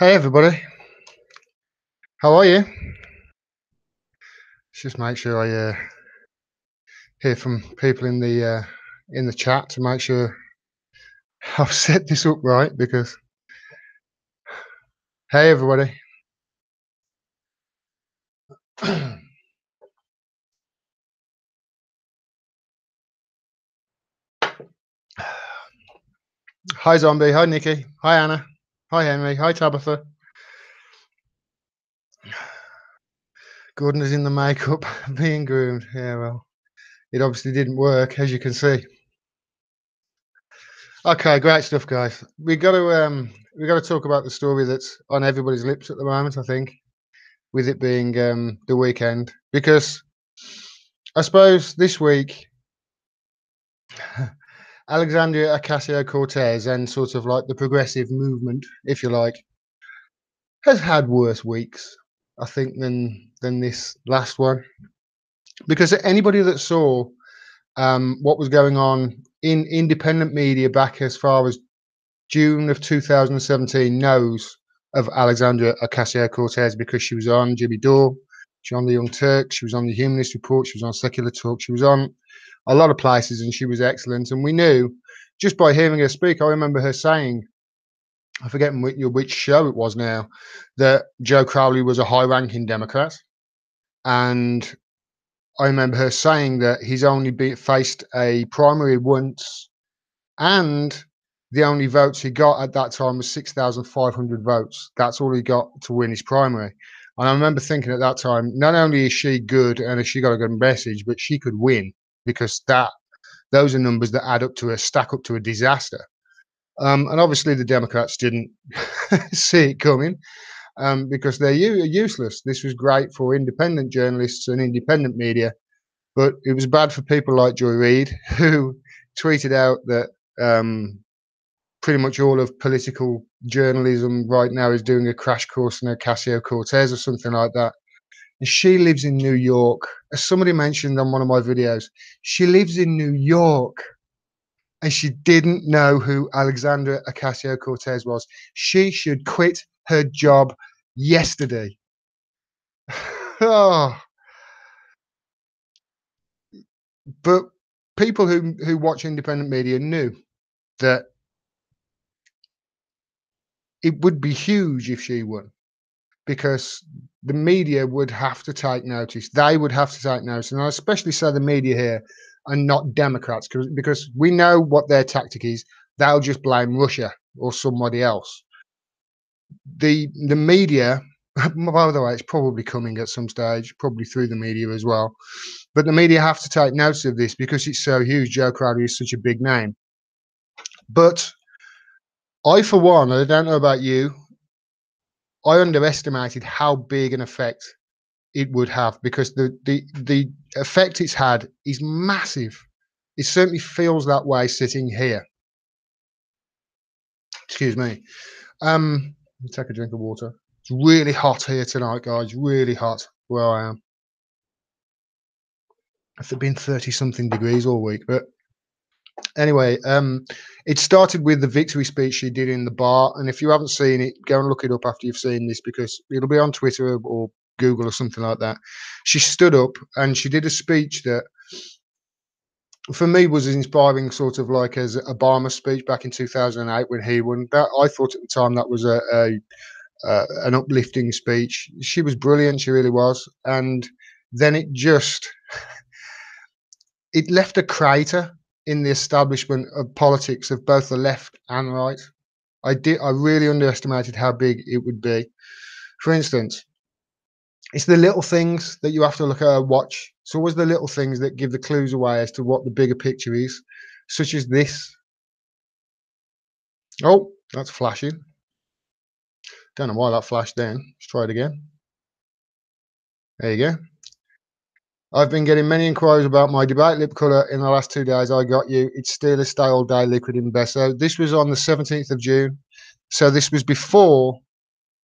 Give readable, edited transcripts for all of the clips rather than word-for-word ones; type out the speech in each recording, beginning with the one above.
Hey everybody, how are you? Let's just make sure I hear from people in the chat to make sure I've set this up right. Because hey everybody, hi Zombie, hi Nikki, hi Anna, hi Henry, hi Tabitha. Gordon is in the makeup, being groomed. Yeah, well, it obviously didn't work, as you can see. Okay, great stuff, guys. We got to talk about the story that's on everybody's lips at the moment. I think, with it being the weekend, because I suppose this week Alexandria Ocasio-Cortez and sort of like the progressive movement, if you like, has had worse weeks, I think, than this last one. Because anybody that saw what was going on in independent media back as far as June of 2017 knows of Alexandria Ocasio-Cortez, because she was on Jimmy Dore, she was on the Young Turks, she was on the Humanist Report, she was on Secular Talk, she was on a lot of places, and she was excellent. And we knew just by hearing her speak. I remember her saying, I forget which show it was now, that Joe Crowley was a high-ranking Democrat, and I remember her saying that he's only faced a primary once, and the only votes he got at that time was 6,500 votes. That's all he got to win his primary. And I remember thinking at that time, not only is she good and has she got a good message, but she could win, because those are numbers that add up to stack up to a disaster. And obviously the Democrats didn't see it coming, because they're useless. This was great for independent journalists and independent media, but it was bad for people like Joy Reid, who tweeted out that pretty much all of political journalism right now is doing a crash course in Ocasio-Cortez or something like that. And she lives in New York. As somebody mentioned on one of my videos, she lives in New York, and she didn't know who Alexandria Ocasio-Cortez was. She should quit her job yesterday. Oh. But people who watch independent media knew that it would be huge if she won, because the media would have to take notice. They would have to take notice. And I especially say the media here are not Democrats, because we know what their tactic is. They'll just blame Russia or somebody else. The media, by the way, it's probably coming at some stage, probably through the media as well. But the media have to take notice of this because it's so huge. Joe Crowley is such a big name. But I, for one, I don't know about you, I underestimated how big an effect it would have, because the effect it's had is massive. It certainly feels that way sitting here. Excuse me. Let me take a drink of water. It's really hot here tonight, guys. Really hot where I am. It's been 30-something degrees all week, but anyway, it started with the victory speech she did in the bar. And if you haven't seen it, go and look it up after you've seen this, because it'll be on Twitter or Google or something like that. She stood up and she did a speech that, for me, was inspiring, sort of like as Obama's speech back in 2008 when he won. That, I thought at the time, that was an uplifting speech. She was brilliant, she really was. And then it left a crater in the establishment of politics of both the left and right. I really underestimated how big it would be. For instance, it's the little things that you have to look at and watch. It's always the little things that give the clues away as to what the bigger picture is, such as this. Oh, that's flashing. Don't know why that flashed then. Let's try it again. There you go. I've been getting many inquiries about my debate lip colour in the last 2 days. I got you. It's still a stale day liquid in Besso. This was on the 17th of June. So this was before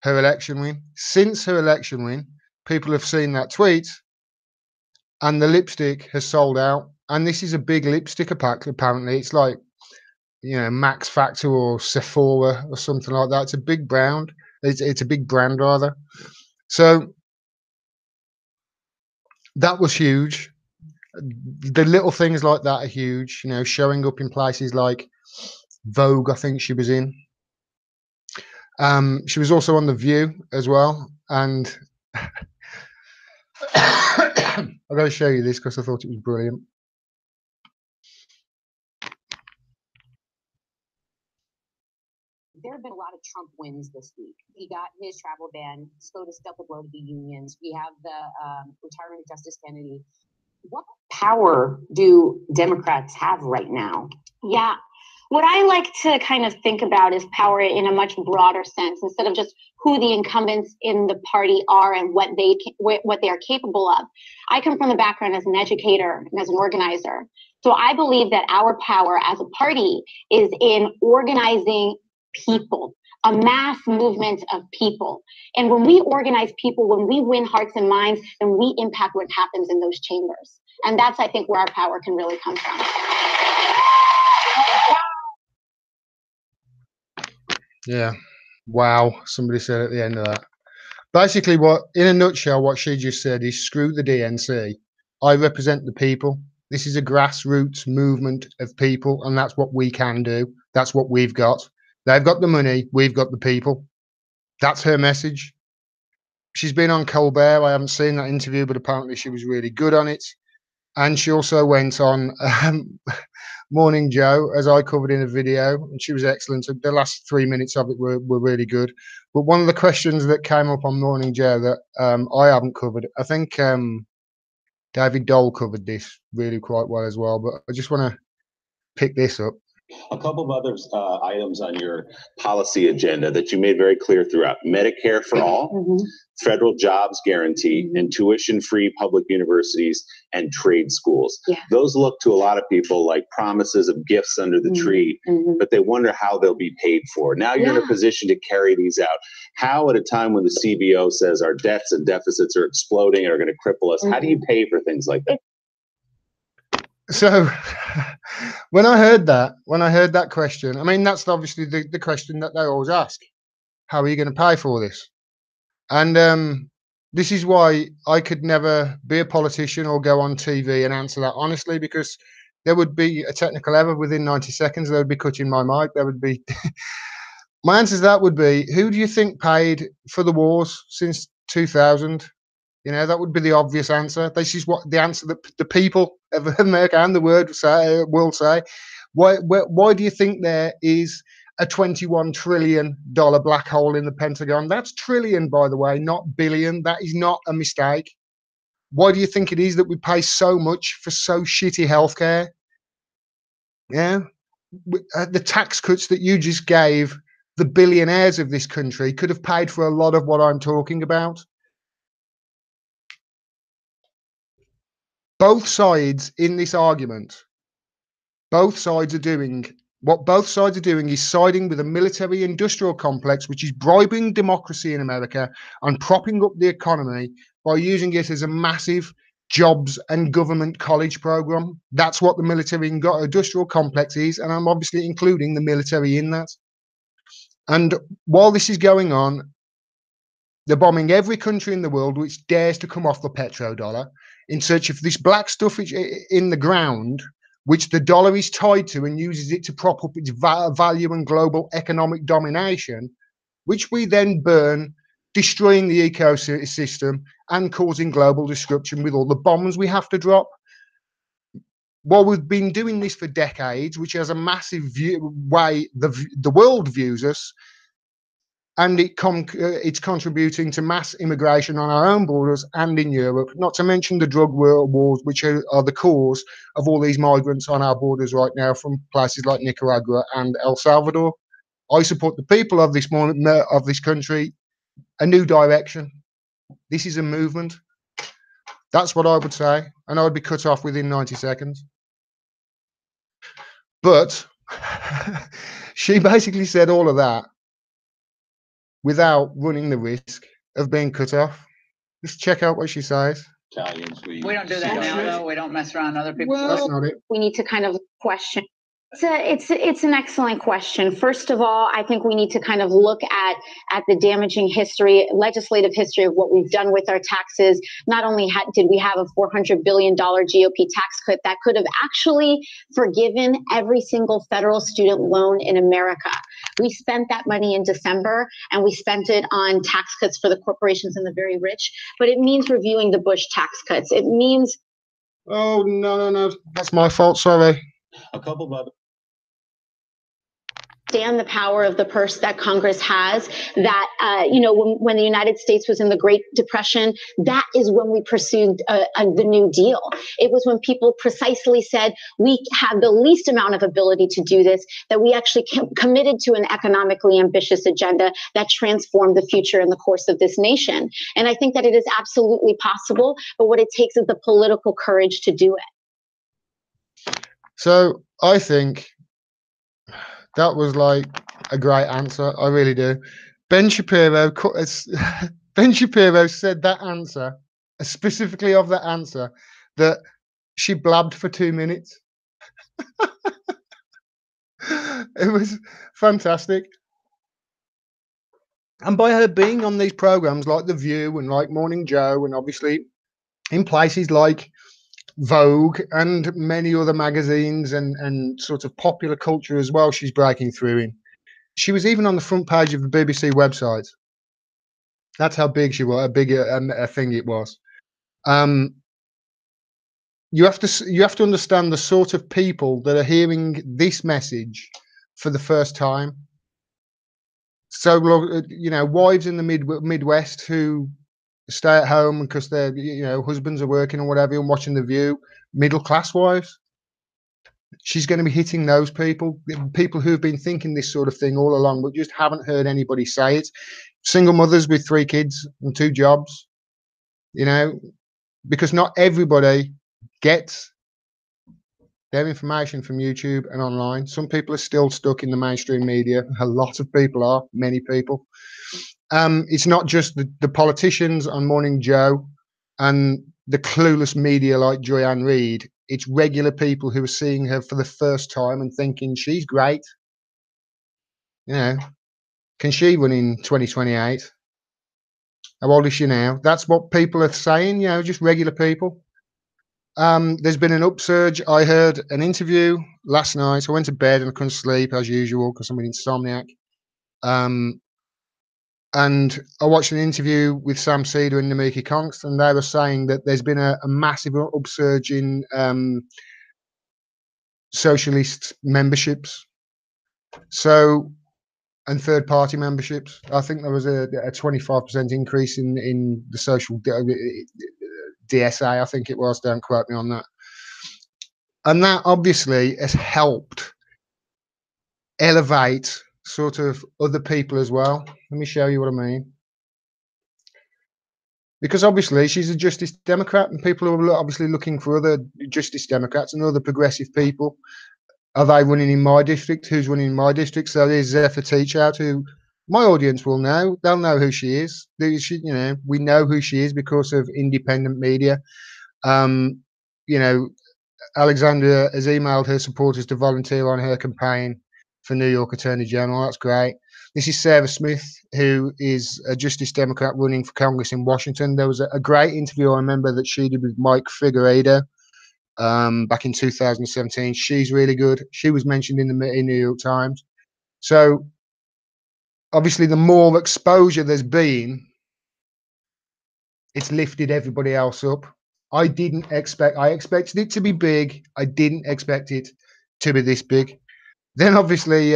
her election win. Since her election win, people have seen that tweet, and the lipstick has sold out. And this is a big lipstick pack, apparently. It's like, Max Factor or Sephora or something like that. It's a big brand. It's a big brand rather. So that was huge. The little things like that are huge. You know, showing up in places like Vogue, I think she was in. She was also on The View as well. And I've got to show you this because I thought it was brilliant. There have been a lot of Trump wins this week. He got his travel ban, SCOTUS double blow to the unions. We have the retirement of Justice Kennedy. What power do Democrats have right now? Yeah. What I like to kind of think about is power in a much broader sense, instead of just who the incumbents in the party are and what they are capable of. I come from the background as an educator and as an organizer. So I believe that our power as a party is in organizing people, a mass movement of people. And when we organize people, when we win hearts and minds, then we impact what happens in those chambers. And that's, I think, where our power can really come from. Yeah. Wow. Somebody said at the end of that. Basically, in a nutshell, what she just said is screw the DNC. I represent the people. This is a grassroots movement of people, and that's what we can do. That's what we've got. They've got the money. We've got the people. That's her message. She's been on Colbert. I haven't seen that interview, but apparently she was really good on it. And she also went on Morning Joe, as I covered in a video, and she was excellent. The last 3 minutes of it were really good. But one of the questions that came up on Morning Joe that I haven't covered, I think David Dole covered this really quite well as well, but I just want to pick this up. A couple of other items on your policy agenda that you made very clear throughout: Medicare for all, federal jobs guarantee, and tuition-free public universities and trade schools. Yeah. Those look to a lot of people like promises of gifts under the tree, but they wonder how they'll be paid for. Now you're in a position to carry these out. How, at a time when the CBO says our debts and deficits are exploding and are going to cripple us, how do you pay for things like that? So when I heard that question, I mean, that's obviously the question that they always ask. How are you going to pay for this? And this is why I could never be a politician or go on TV and answer that honestly, because there would be a technical error within 90 seconds. They would be cutting my mic. There would be my answer to that would be, who do you think paid for the wars since 2000? You know, that would be the obvious answer. This is what the answer that the people of America and the world say. Why do you think there is a $21 trillion black hole in the Pentagon? That's trillion, by the way, not billion. That is not a mistake. Why do you think it is that we pay so much for so shitty healthcare? Yeah, the tax cuts that you just gave the billionaires of this country could have paid for a lot of what I'm talking about. Both sides in this argument, both sides are doing is siding with a military industrial complex which is bribing democracy in America and propping up the economy by using it as a massive jobs and government college program. That's what the military industrial complex is, and I'm obviously including the military in that. And while this is going on, they're bombing every country in the world which dares to come off the petrodollar in search of this black stuff in the ground, which the dollar is tied to and uses it to prop up its value and global economic domination, which we then burn, destroying the ecosystem and causing global destruction with all the bombs we have to drop. While we've been doing this for decades, which has a massive way the world views us, and it's contributing to mass immigration on our own borders and in Europe, not to mention the drug wars, which are the cause of all these migrants on our borders right now from places like Nicaragua and El Salvador. I support the people of this country, a new direction. This is a movement. That's what I would say, and I would be cut off within 90 seconds. But she basically said all of that without running the risk of being cut off. Just check out what she says. We don't do that now, though. We don't mess around other people. Well, that's not it. We need to kind of question It's an excellent question. First of all, I think we need to kind of look at the damaging legislative history of what we've done with our taxes. Not only did we have a $400 billion GOP tax cut that could have actually forgiven every single federal student loan in America. We spent that money in December, and we spent it on tax cuts for the corporations and the very rich. But it means reviewing the Bush tax cuts. It means. Oh, no. That's my fault. Sorry. A couple of Understand the power of the purse that Congress has, that, when the United States was in the Great Depression, that is when we pursued the New Deal. It was when people precisely said, we have the least amount of ability to do this, that we actually committed to an economically ambitious agenda that transformed the future and the course of this nation. And I think that it is absolutely possible, but what it takes is the political courage to do it. So I think that was like a great answer. I really do. Ben Shapiro said that answer, specifically of that answer, that she blabbed for 2 minutes. It was fantastic. And by her being on these programs like The View and like Morning Joe, and obviously in places like Vogue and many other magazines and sort of popular culture as well, she's breaking through in. She was even on the front page of the BBC website. That's how big she was, how big a thing it was. You have to understand the sort of people that are hearing this message for the first time. So, wives in the Midwest who stay at home because their husbands are working or whatever and watching The View, middle class wives. She's going to be hitting those people who've been thinking this sort of thing all along, but just haven't heard anybody say it. Single mothers with 3 kids and 2 jobs, because not everybody gets their information from YouTube and online. Some people are still stuck in the mainstream media. A lot of people are, many people. It's not just the politicians on Morning Joe and the clueless media like Joy-Ann Reid. It's regular people who are seeing her for the first time and thinking she's great. Can she run in 2028? How old is she now? That's what people are saying, just regular people. There's been an upsurge. I heard an interview last night. I went to bed and I couldn't sleep as usual because I'm an insomniac. And I watched an interview with Sam Cedar and Namiki Const, and they were saying that there's been a massive upsurge in socialist memberships. And third-party memberships. I think there was a 25% increase in the social DSA, I think it was. Don't quote me on that. And that obviously has helped elevate sort of other people as well. Let me show you what I mean. Because obviously she's a Justice Democrat, and people are obviously looking for other Justice Democrats and other progressive people. Are they running in my district? Who's running in my district? So there's Zephyr Teachout, who my audience will know. They'll know who she is. We know who she is because of independent media. Alexandria has emailed her supporters to volunteer on her campaign for New York Attorney General. That's great. This is Sarah Smith, who is a Justice Democrat running for Congress in Washington. There was a great interview I remember that she did with Mike Figueredo back in 2017. She's really good. She was mentioned in the New York Times. So obviously the more exposure there's been, it's lifted everybody else up. I expected it to be big. I didn't expect it to be this big. Then obviously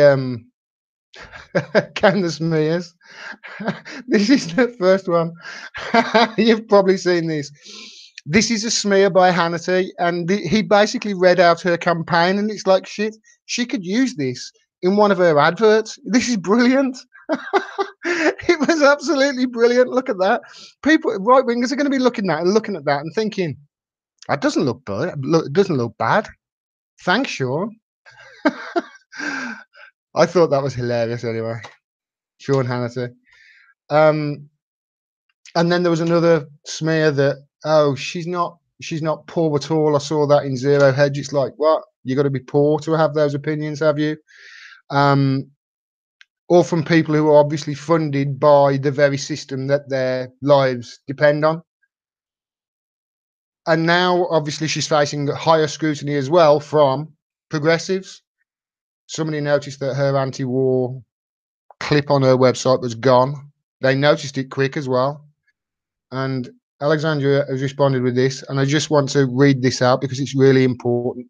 Candace Mears. This is the first one. You've probably seen this. This is a smear by Hannity, and he basically read out her campaign, and it's like, shit, she could use this in one of her adverts. This is brilliant. It was absolutely brilliant. Look at that. People, right wingers, are going to be looking at that and thinking, that doesn't look bad. It doesn't look bad. Thanks, Sean. I thought that was hilarious anyway. Sean Hannity. And then there was another smear that, she's not she's not poor at all. I saw that in Zero Hedge. It's like, what? You got to be poor to have those opinions, have you? Or from people who are obviously funded by the very system that their lives depend on. And now, obviously, she's facing higher scrutiny as well from progressives. Somebody noticed that her anti-war clip on her website was gone. They noticed it quick as well. And Alexandria has responded with this, and I just want to read this out because it's really important.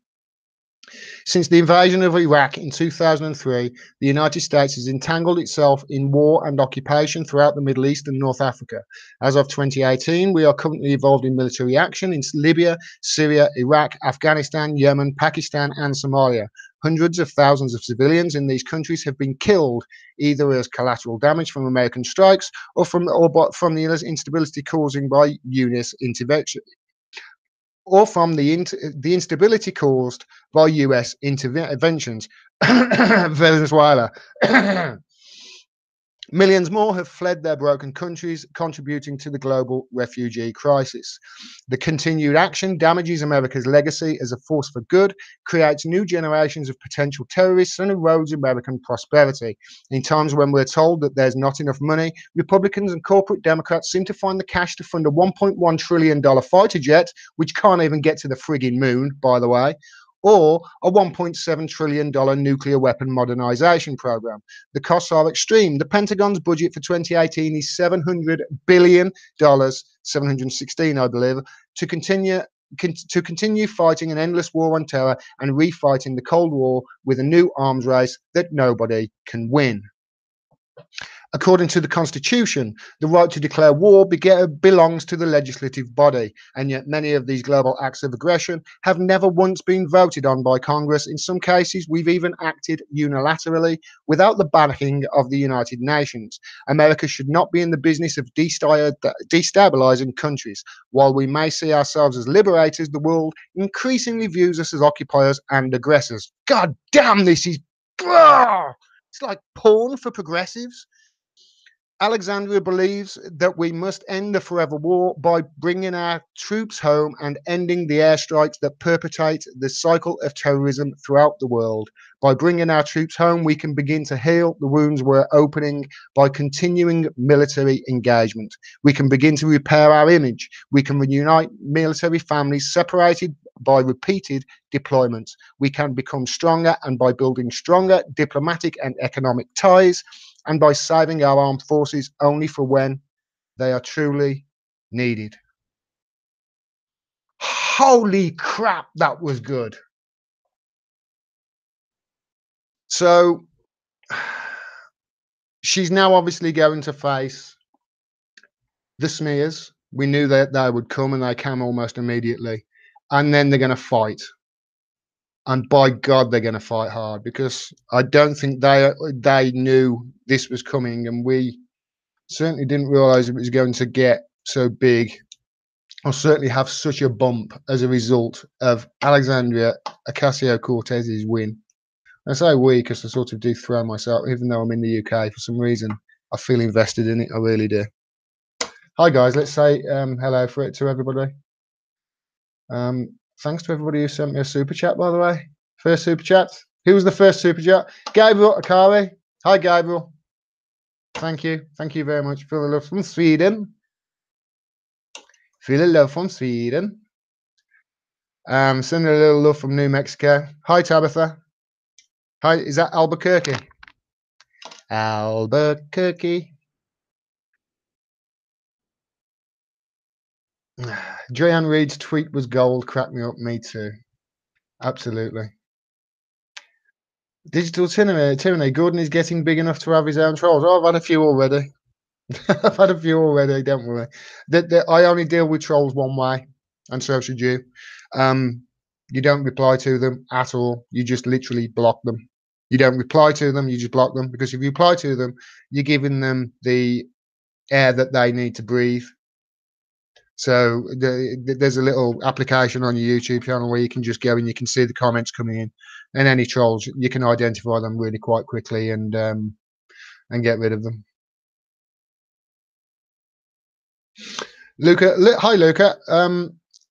Since the invasion of Iraq in 2003, the United States has entangled itself in war and occupation throughout the Middle East and North Africa. As of 2018, we are currently involved in military action in Libya, Syria, Iraq, Afghanistan, Yemen, Pakistan, and Somalia. Hundreds of thousands of civilians in these countries have been killed, either as collateral damage from American strikes or from the instability caused by U.S. intervention, or from the instability caused by U.S. interventions. Venezuela. Millions more have fled their broken countries, contributing to the global refugee crisis. The continued action damages America's legacy as a force for good, creates new generations of potential terrorists, and erodes American prosperity. In times when we're told that there's not enough money, Republicans and corporate Democrats seem to find the cash to fund a $1.1 trillion fighter jet, which can't even get to the frigging moon, by the way, or a $1.7 trillion nuclear weapon modernization program. The costs are extreme. The Pentagon's budget for 2018 is $700 billion, 716, I believe, to continue fighting an endless war on terror and refighting the Cold War with a new arms race that nobody can win. According to the Constitution, the right to declare war belongs to the legislative body, and yet many of these global acts of aggression have never once been voted on by Congress. In some cases, we've even acted unilaterally without the backing of the United Nations. America should not be in the business of destabilizing countries. While we may see ourselves as liberators, the world increasingly views us as occupiers and aggressors. God damn, this is... It's like porn for progressives. Alexandria believes that we must end the forever war by bringing our troops home and ending the airstrikes that perpetuate the cycle of terrorism throughout the world. By bringing our troops home, we can begin to heal the wounds we're opening by continuing military engagement. We can begin to repair our image. We can reunite military families separated by repeated deployments. We can become stronger, and by building stronger diplomatic and economic ties, and by saving our armed forces only for when they are truly needed. Holy crap, that was good. So she's now obviously going to face the smears. We knew that they would come, and they came almost immediately. And then they're going to fight. And by God, they're going to fight hard, because I don't think they knew this was coming, and we certainly didn't realize it was going to get so big, or certainly have such a bump as a result of Alexandria Ocasio-Cortez's win. I say we because I sort of do throw myself, even though I'm in the UK, for some reason I feel invested in it. I really do. Hi guys, let's say hello to everybody. Thanks to everybody who sent me a super chat, by the way. First super chat. Who was the first super chat? Gabriel Akari. Hi, Gabriel. Thank you. Thank you very much. Feel the love from Sweden. Feel the love from Sweden. Sending a little love from New Mexico. Hi, Tabitha. Hi, is that Albuquerque? Albuquerque. Dreanne Reed's tweet was gold. Cracked me up. Me too. Absolutely. Digital tyranny. Gordon is getting big enough to have his own trolls. Oh, I've had a few already. I've had a few already. Don't worry. I only deal with trolls one way, and so should you. You don't reply to them at all. You just literally block them. You don't reply to them. You just block them, because if you reply to them, you're giving them the air that they need to breathe. So there's a little application on your YouTube channel where you can just go and you can see the comments coming in, and any trolls, you can identify them really quite quickly and get rid of them. Luca, hi Luca.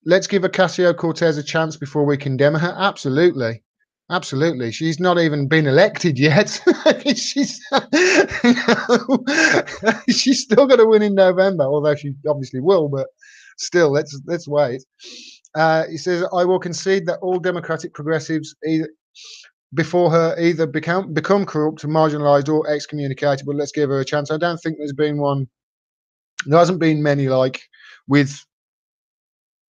let's give Ocasio-Cortez a chance before we condemn her. Absolutely. Absolutely. She's not even been elected yet. she's she's still going to win in November, although she obviously will, but still, let's wait. He says, I will concede that all Democratic progressives before her either become corrupt, marginalized, or excommunicated, but let's give her a chance. I don't think there's been one. There hasn't been many, like with,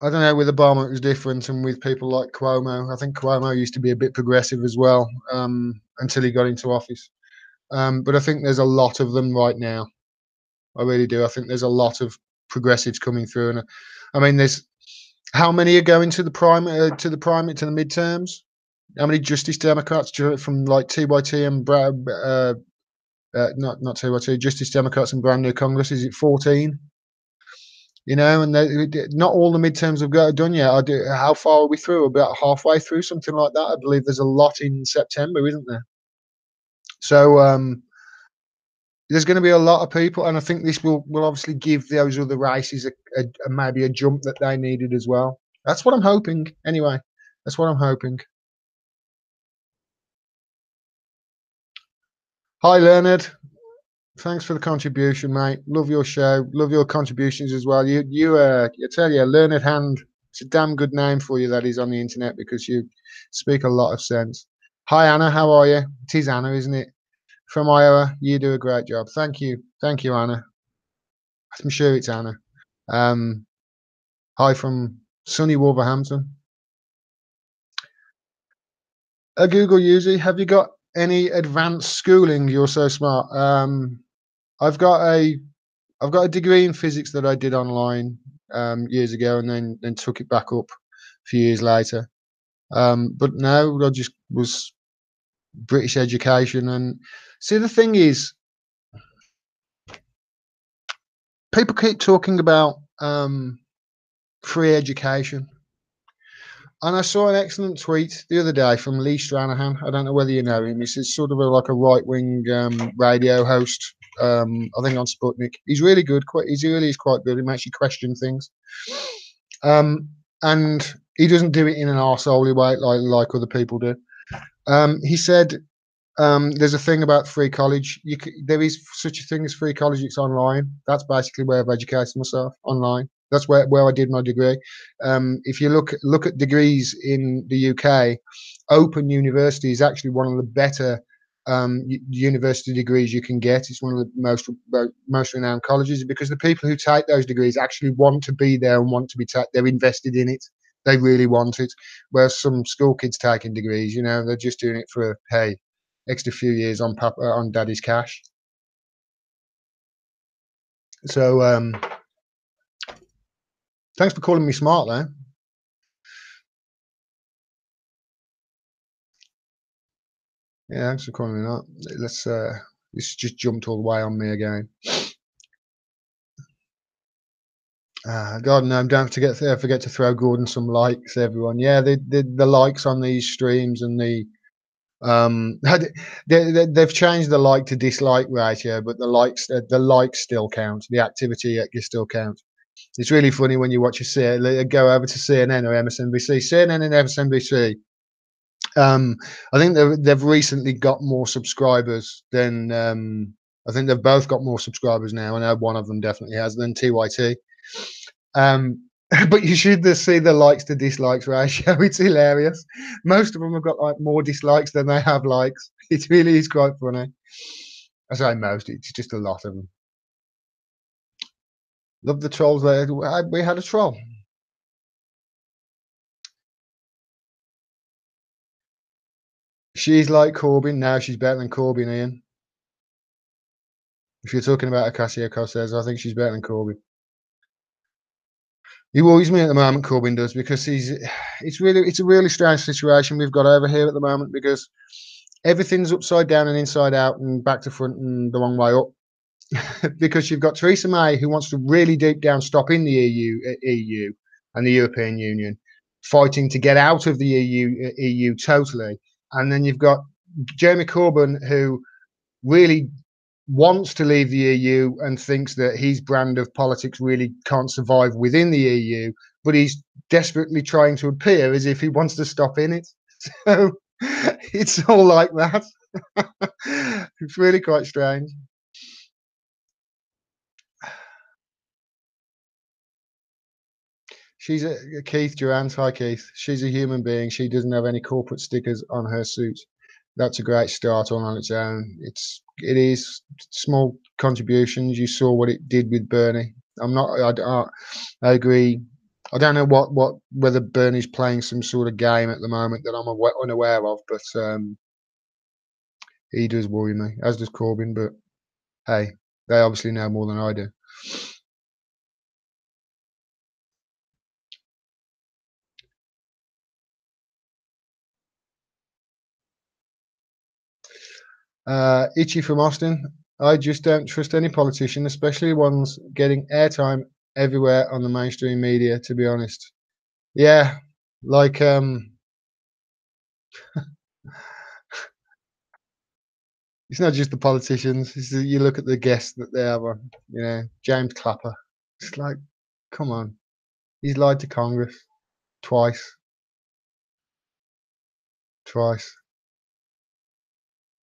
I don't know, with Obama it was different, and with people like Cuomo. I think Cuomo used to be a bit progressive as well, until he got into office. But I think there's a lot of them right now. I really do. I think there's a lot of progressives coming through, and I mean, there's how many are going to the midterms? How many Justice Democrats from like TYT and not TYT, Justice Democrats and brand new Congress? Is it 14? You know, and not all the midterms have got done yet. How far are we through? About halfway through, something like that. I believe there's a lot in September, isn't there? So there's going to be a lot of people, and I think this will obviously give those other races maybe a jump that they needed as well. That's what I'm hoping. Anyway, that's what I'm hoping. Hi, Leonard. Thanks for the contribution, mate. Love your show. Love your contributions as well. I tell you, Learned Hand. It's a damn good name for you that is on the internet, because you speak a lot of sense. Hi, Anna. How are you? It is Anna, isn't it? From Iowa. You do a great job. Thank you. Thank you, Anna. I'm sure it's Anna. Hi from sunny Wolverhampton. A Google user, have you got any advanced schooling? You're so smart. I've got a degree in physics that I did online years ago, and then took it back up a few years later. But no, I just was British education. And see, the thing is, people keep talking about free education. And I saw an excellent tweet the other day from Lee Stranahan. I don't know whether you know him. He's sort of like a right-wing radio host, I think on Sputnik. He's really good. He really is quite good. He makes you question things. And he doesn't do it in an arseholey way like other people do. He said there's a thing about free college. There is such a thing as free college. It's online. That's basically where I've educated myself, online. That's where I did my degree. If you look at degrees in the UK, Open University is actually one of the better university degrees you can get. It's one of the most renowned colleges, because the people who take those degrees actually want to be there and want to be they're invested in it. They really want it. Whereas some school kids taking degrees, you know, they're just doing it for extra few years on daddy's cash. So thanks for calling me smart there. Yeah, thanks for calling me that. Let's this just jumped all the way on me again. God, no, don't forget to throw Gordon some likes, everyone. Yeah, the likes on these streams, and they've changed the like to dislike ratio, but the likes still count. The activity still counts. It's really funny when you watch go over to CNN or MSNBC. CNN and MSNBC, I think they've recently got more subscribers than I think they've both got more subscribers now. I know one of them definitely has, than TYT. But you should see the likes to dislikes ratio. It's hilarious. Most of them have got like more dislikes than they have likes. It really is quite funny. I say most, it's just a lot of them. Love the trolls there. We had a troll. She's like Corbyn. Now she's better than Corbyn, Ian. If you're talking about Ocasio-Cortez, I think she's better than Corbyn. He worries me at the moment, Corbyn does, because it's a really strange situation we've got over here at the moment, because everything's upside down and inside out and back to front and the wrong way up. Because you've got Theresa May, who wants to really deep down stop in the EU and the European Union, fighting to get out of the EU totally. And then you've got Jeremy Corbyn, who really wants to leave the EU and thinks that his brand of politics really can't survive within the EU, but he's desperately trying to appear as if he wants to stop in it. So it's all like that. It's really quite strange. She's a Keith Durant. Hi, Keith. She's a human being. She doesn't have any corporate stickers on her suit. That's a great start on its own. It is small contributions. You saw what it did with Bernie. I agree. I don't know whether Bernie's playing some sort of game at the moment that I'm unaware of, but he does worry me, as does Corbyn. But hey, they obviously know more than I do. Itchy from Austin. I just don't trust any politician, especially ones getting airtime everywhere on the mainstream media, to be honest. Yeah, like it's not just the politicians. You look at the guests that they have on. You know, James Clapper. It's like, come on, he's lied to Congress twice.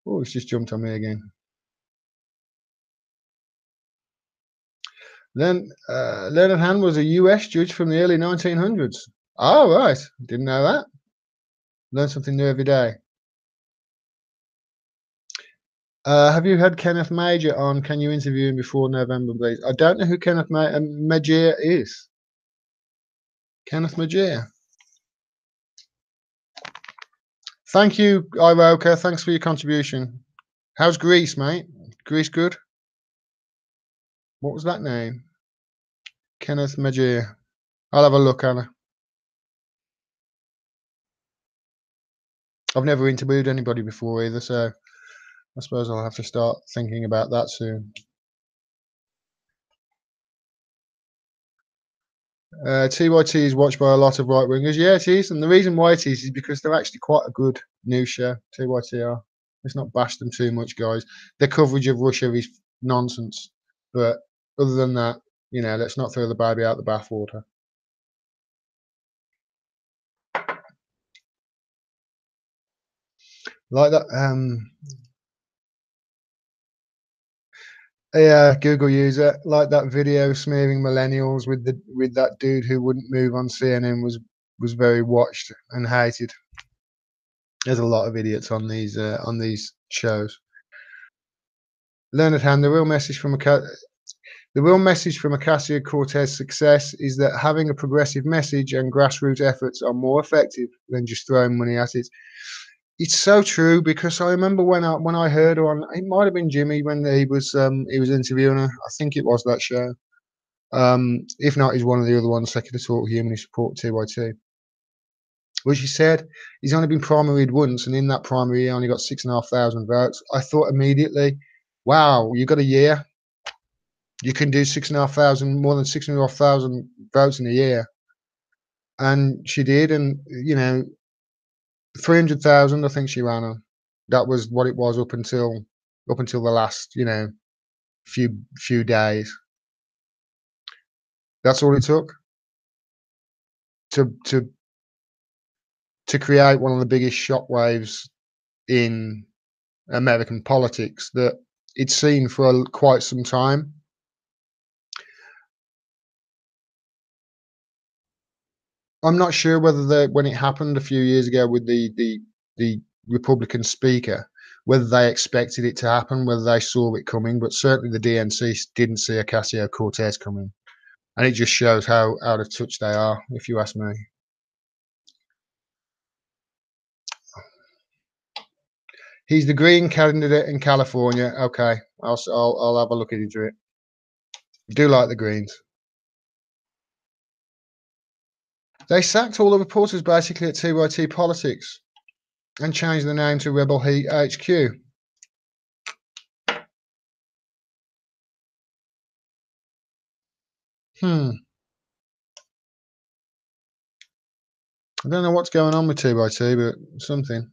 Oh, it's just jumped on me again. Then Leonard Hand was a U.S. judge from the early 1900s. Oh, right, didn't know that. Learn something new every day. Have you had Kenneth Major on? Can you interview him before November, please? I don't know who Kenneth Major is. Kenneth Major. Thank you, Iroka. Thanks for your contribution. How's Greece, mate? Greece good? What was that name? Kenneth Major. I'll have a look, Anna. I've never interviewed anybody before either, so I suppose I'll have to start thinking about that soon. TYT is watched by a lot of right wingers. Yeah, it is, and the reason why it is because they're actually quite a good news show. TYT are. Let's not bash them too much, guys. Their coverage of Russia is nonsense, but other than that, you know, let's not throw the baby out the bathwater. Like that. Yeah, Google user, like that video smearing millennials with that dude who wouldn't move on CNN was very watched and hated. There's a lot of idiots on these shows. Leonard Hand, the real message from Ocasio-Cortez success is that having a progressive message and grassroots efforts are more effective than just throwing money at it. It's so true, because I remember when I heard her on, it might have been Jimmy when he was interviewing her. I think it was that show. If not, he's one of the other ones, Secular Talk Human, who support TYT. Well, she said he's only been primaried once, and in that primary he only got 6,500 votes. I thought immediately, wow, you got a year. You can do 6,500, more than 6,500 votes in a year. And she did, and you know, 300,000, I think she ran on. That was what it was up until the last, you know, few days. That's all it took to create one of the biggest shockwaves in American politics that it's seen for quite some time. I'm not sure whether when it happened a few years ago with the Republican speaker, whether they expected it to happen, whether they saw it coming, but certainly the DNC didn't see Ocasio-Cortez coming. And it just shows how out of touch they are, if you ask me. He's the Green candidate in California. Okay, I'll have a look into it. I do like the Greens. They sacked all the reporters basically at TYT Politics and changed the name to Rebel Heat HQ. I don't know what's going on with TYT, but something.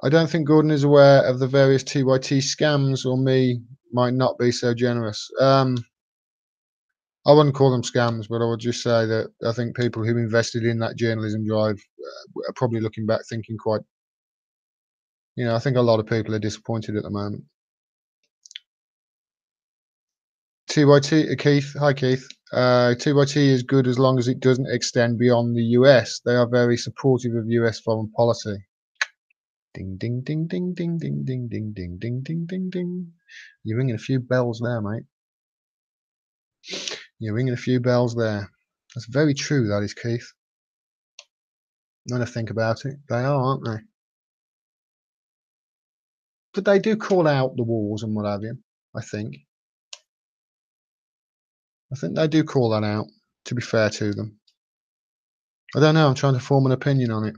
I don't think Gordon is aware of the various TYT scams, or me might not be so generous. I wouldn't call them scams, but I would just say that I think people who invested in that journalism drive are probably looking back thinking quite, I think a lot of people are disappointed at the moment. TYT, Keith, hi Keith. TYT is good as long as it doesn't extend beyond the US. They are very supportive of US foreign policy. Ding, ding, ding, ding, ding, ding, ding, ding, ding, ding, ding, ding, ding. You're ringing a few bells there, mate. You're ringing a few bells there. That's very true, that is, Keith. When I think about it, they are, aren't they? But they do call out the wars and what have you, I think. I think they do call that out, to be fair to them. I don't know, I'm trying to form an opinion on it.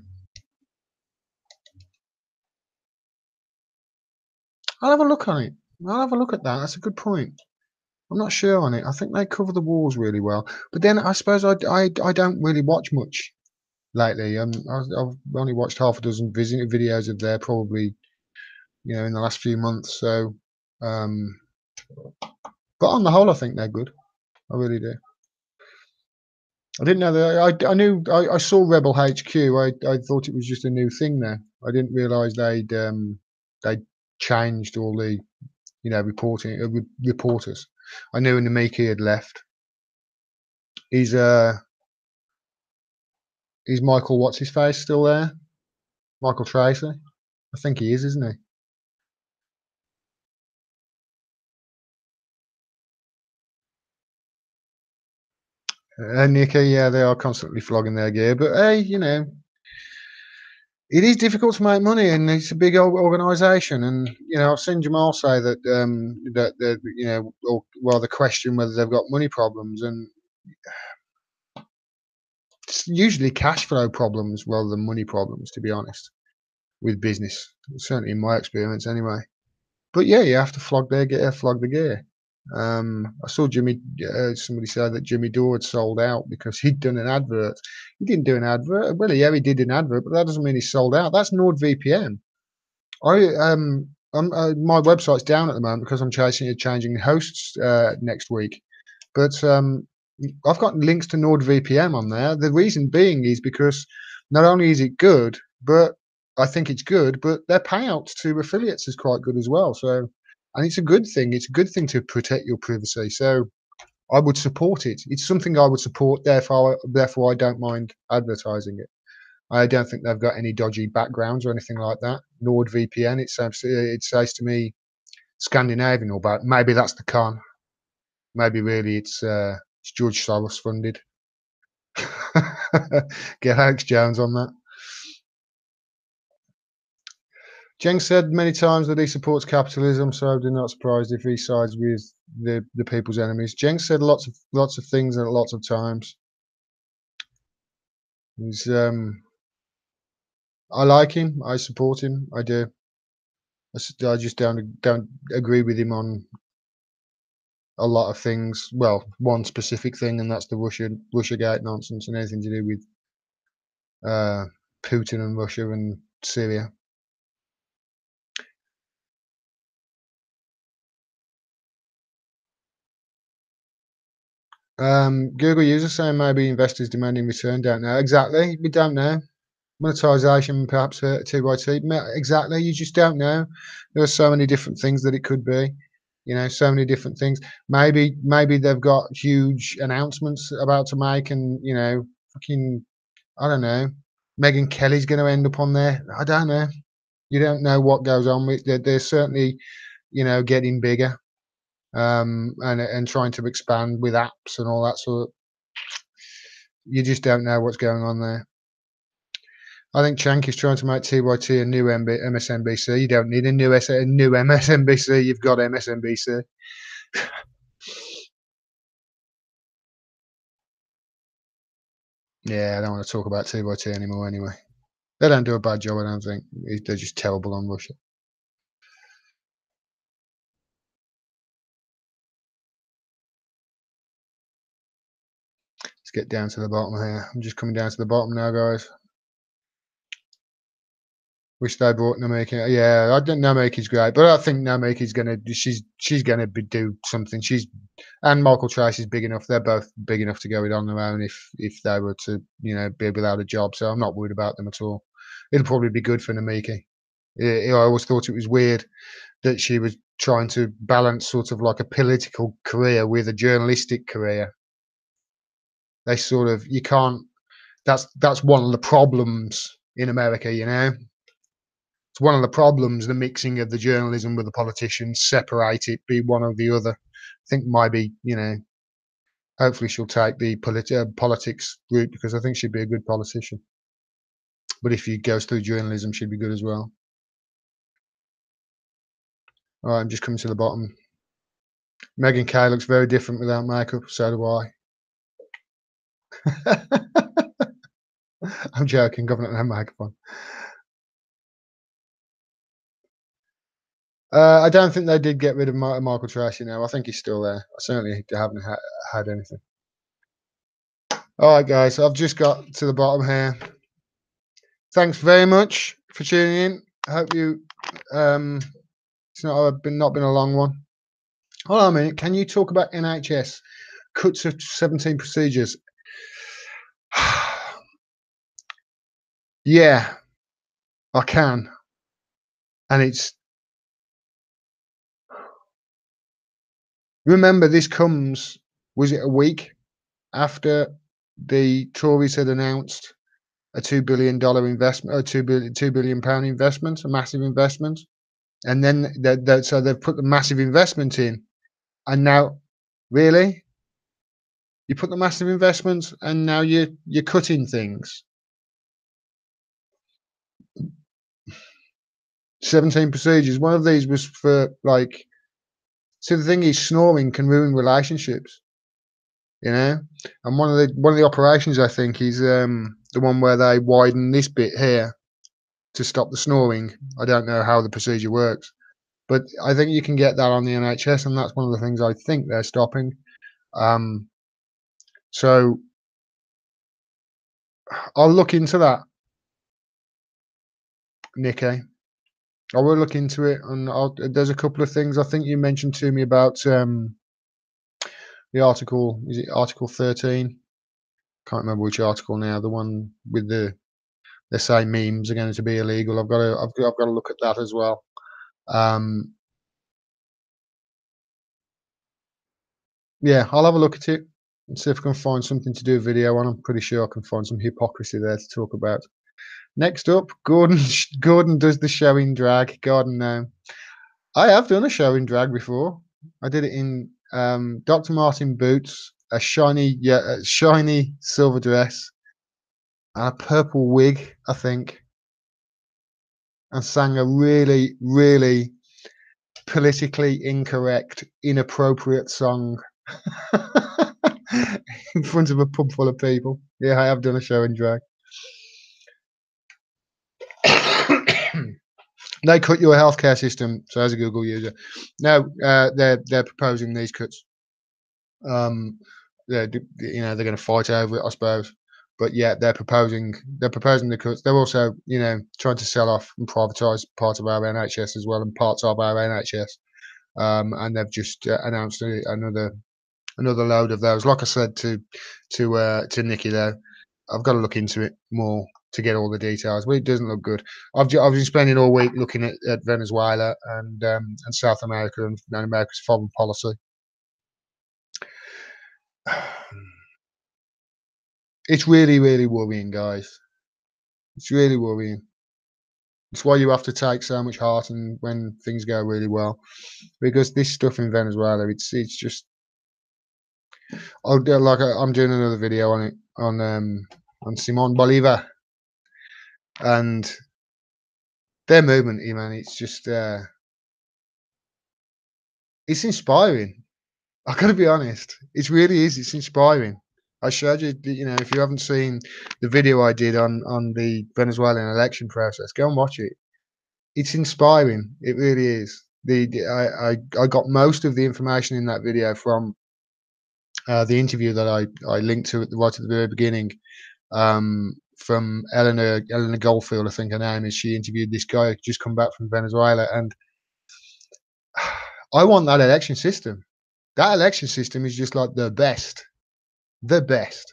I'll have a look on it. I'll have a look at that. That's a good point. I'm not sure on it. I think they cover the wars really well. But then I suppose I don't really watch much lately. I've only watched half a dozen videos of there probably, in the last few months. So, but on the whole, I think they're good. I really do. I didn't know that. I saw Rebel HQ. I thought it was just a new thing there. I didn't realise they'd changed all the reporters. I knew Namiki had left. He's Michael, what's his face, still there? Michael Tracy? I think he is, isn't he? Nikki, yeah, they are constantly flogging their gear. But hey, it is difficult to make money, and it's a big organisation. And I've seen Jamal say that or the question whether they've got money problems, and it's usually cash flow problems rather than money problems, to be honest, with business. Certainly in my experience, anyway. But yeah, you have to flog the gear. I saw somebody say that Jimmy Dore had sold out because he'd done an advert. He didn't do an advert. Well, yeah, he did an advert, but that doesn't mean he sold out. That's NordVPN. My website's down at the moment because I'm changing hosts next week. But I've got links to NordVPN on there. The reason being is because not only is it good, but I think it's good, but their payouts to affiliates is quite good as well. So, and it's a good thing. It's a good thing to protect your privacy. So I would support it. It's something I would support. Therefore, I don't mind advertising it. I don't think they've got any dodgy backgrounds or anything like that. NordVPN, it says to me Scandinavian, or but maybe that's the con. Maybe really it's George Soros funded. Get Alex Jones on that. Jeng said many times that he supports capitalism, so I'm not surprised if he sides with the people's enemies. Jeng said lots of things at lots of times. He's I like him. I support him. I do. I just don't agree with him on a lot of things. Well, one specific thing, and that's the Russiagate nonsense and anything to do with Putin and Russia and Syria. Google user saying maybe investors demanding return. Don't know exactly. We don't know. Monetization, perhaps TYT. Exactly. You just don't know. There are so many different things that it could be. So many different things. Maybe they've got huge announcements about to make, and fucking, I don't know. Megyn Kelly's going to end up on there. I don't know. You don't know what goes on with. They're certainly, getting bigger, and trying to expand with apps and all that sort of. You just don't know what's going on there. I think Chank is trying to make TYT a new MSNBC. You don't need a new MSNBC. You've got MSNBC. Yeah, I don't want to talk about TYT anymore anyway. They don't do a bad job, I don't think. They're just terrible on Russia. Let's get down to the bottom here. I'm just coming down to the bottom now, guys. Wish they brought Namiki. Yeah, I don't know Namiki's great, but I think Namiki's gonna she's gonna do something. And Michael Tracy's big enough. They're both big enough to go it on their own if they were to be without a job. So I'm not worried about them at all. It'll probably be good for Namiki. I always thought it was weird that she was trying to balance sort of like a political career with a journalistic career. They sort of you can't. That's one of the problems in America. It's one of the problems, the mixing of the journalism with the politicians, separate it, be one or the other. I think maybe, hopefully she'll take the politics route because I think she'd be a good politician. But if she goes through journalism, she'd be good as well. All right, I'm just coming to the bottom. Meghan Kay looks very different without makeup, so do I. I'm joking, government and makeup on. I don't think they did get rid of Michael Tracy now. I think he's still there. I certainly haven't had anything. All right, guys. I've just got to the bottom here. Thanks very much for tuning in. I hope you. It's not been a long one. Hold on a minute. Can you talk about NHS cuts of 17 procedures? Yeah, I can. And it's. Remember, this comes, was it a week after the Tories had announced a $2 billion investment, or £2 billion investment, a massive investment. And then so they've put the massive investment in. And now, really? You put the massive investment and now you're cutting things. 17 procedures. One of these was for so the thing is, snoring can ruin relationships, and one of the operations I think is the one where they widen this bit here to stop the snoring. I don't know how the procedure works, but I think you can get that on the NHS, and that's one of the things I think they're stopping. So I'll look into that, Nikki. I will look into it, and there's a couple of things I think you mentioned to me about the article. Is it Article 13? Can't remember which article now. The one with they say memes are going to be illegal. I've got to look at that as well. Yeah, I'll have a look at it and see if I can find something to do a video on. I'm pretty sure I can find some hypocrisy there to talk about. Next up, Gordon does the show in drag. Gordon, no. I have done a show in drag before. I did it in Dr. Martin boots, a shiny silver dress, and a purple wig, I think, and sang a really, really politically incorrect, inappropriate song in front of a pub full of people. Yeah, I have done a show in drag. They cut your healthcare system. So as a Google user, no, they're proposing these cuts. They're going to fight over it, I suppose. But yeah, they're proposing the cuts. They're also trying to sell off and privatise part of our NHS as well, and parts of our NHS. And they've just announced another load of those. Like I said to Nikki though, I've got to look into it more to get all the details, but it doesn't look good. I've been spending all week looking at Venezuela and South America and America's foreign policy. It's really, really worrying, guys. It's really worrying. It's why you have to take so much heart and when things go really well, because this stuff in Venezuela, it's just. I'm doing another video on it on Simon Bolivar and their movement, man. It's just it's inspiring. I gotta be honest. It really is. It's inspiring. I showed you, if you haven't seen the video I did on the Venezuelan election process, go and watch it. It's inspiring. It really is. I got most of the information in that video from the interview that I linked to right at the very beginning from Eleanor Goldfield, I think her name is. She interviewed this guy who just come back from Venezuela, and I want that election system. That election system is just like the best. The best.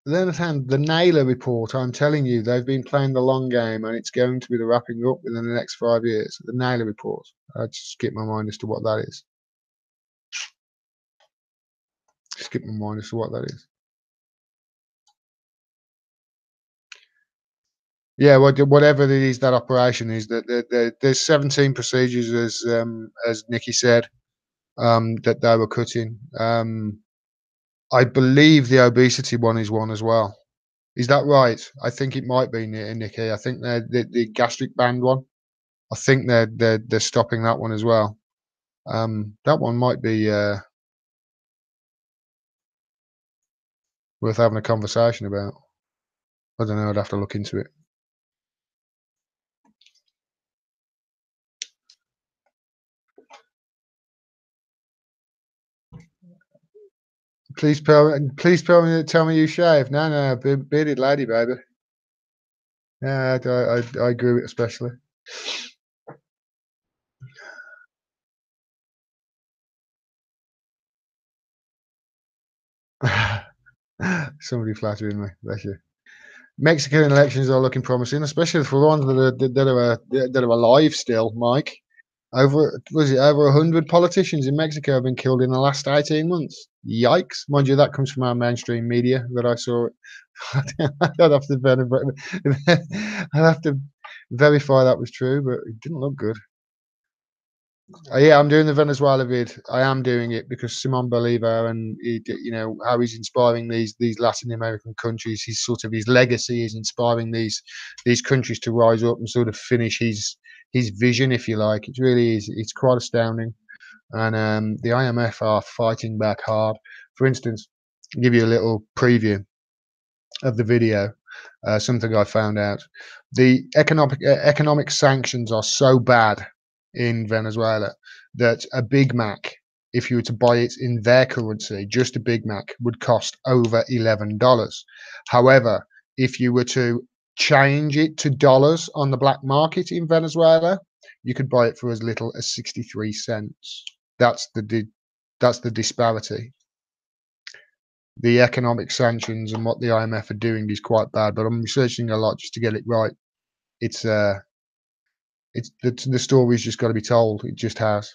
Then at hand, the Naylor report, I'm telling you, they've been playing the long game, and it's going to be the wrapping up within the next 5 years. The Naylor report. I just skip my mind as to what that is. Skip my mind as to what that is. Yeah, whatever it is, that operation is, that there's 17 procedures, as Nikki said, that they were cutting. I believe the obesity one is one as well. Is that right? I think it might be, Nikki. I think the gastric band one. I think they're stopping that one as well. That one might be worth having a conversation about. I don't know. I'd have to look into it. Please tell me you shave. No, bearded lady, baby. Yeah, I agree with it especially. Somebody flattering me, bless you. Mexican elections are looking promising, especially for the ones that are alive still, Mike. Over 100 politicians in Mexico have been killed in the last 18 months. Yikes! Mind you, that comes from our mainstream media that I saw. I'd have to verify that was true, but it didn't look good. Yeah, I'm doing the Venezuela vid. I am doing it because Simon Bolivar, and how he's inspiring these Latin American countries. His legacy is inspiring these countries to rise up and sort of finish his vision, if you like. It really is. It's quite astounding, and the IMF are fighting back hard. For instance, I'll give you a little preview of the video. Something I found out: the economic sanctions are so bad in Venezuela that a Big Mac, if you were to buy it in their currency, just a Big Mac would cost over $11. However, if you were to change it to dollars on the black market in Venezuela, you could buy it for as little as 63 cents. That's the disparity. The economic sanctions and what the IMF are doing is quite bad, but I'm researching a lot just to get it right. It's the story's just got to be told. It just has.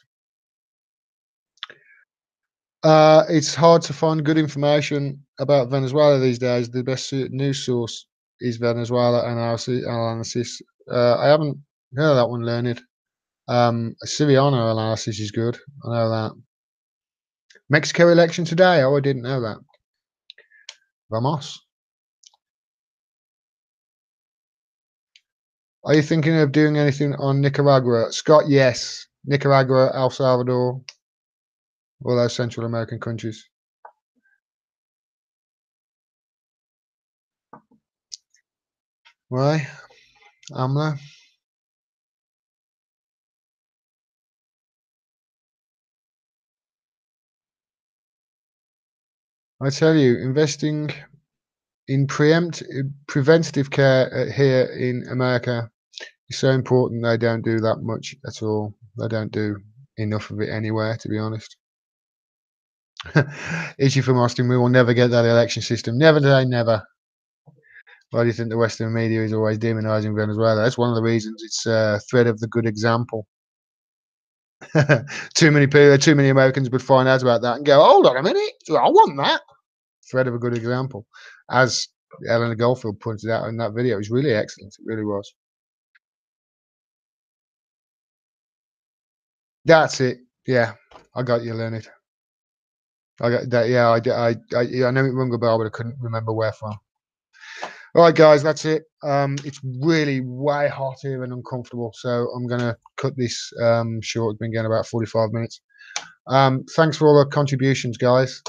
It's hard to find good information about Venezuela these days. The best news source is Venezuela analysis. I haven't heard of that one, Learned. Siriano analysis is good. I know that. Mexico election today. Oh, I didn't know that. Vamos. Are you thinking of doing anything on Nicaragua? Scott, yes. Nicaragua, El Salvador, all those Central American countries. Why? AMLO. I tell you, investing in preventative care here in America is so important. They don't do that much at all. They don't do enough of it anywhere, to be honest. Issue from Austin, we will never get that election system. Never say never. Why do you think the Western media is always demonizing Venezuela? That's one of the reasons. It's a threat of the good example. Too many Americans would find out about that and go, hold on a minute, I want that. Threat of a good example. As Eleanor Goldfield pointed out in that video, it was really excellent. It really was. That's it. Yeah, I got you, Leonard. I got that. Yeah, I know it rung a bell, but I couldn't remember where from. All right, guys, that's it. It's really way hot here and uncomfortable, so I'm gonna cut this short. It's been going about 45 minutes. Thanks for all the contributions, guys.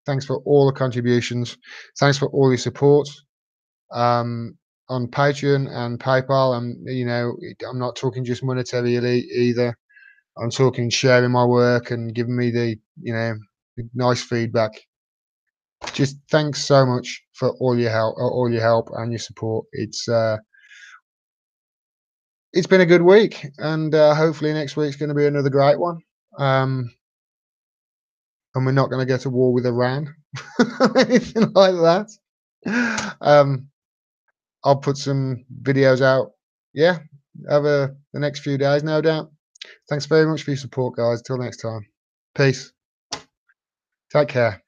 Thanks for all the contributions. Thanks for all your support on Patreon and PayPal. I'm not talking just monetary either. I'm talking sharing my work and giving me the nice feedback. Just thanks so much for all your help and your support. It's been a good week, and hopefully next week's going to be another great one. And we're not going to get to war with Iran or anything like that. I'll put some videos out, yeah, over the next few days, no doubt. Thanks very much for your support, guys. Till next time. Peace. Take care.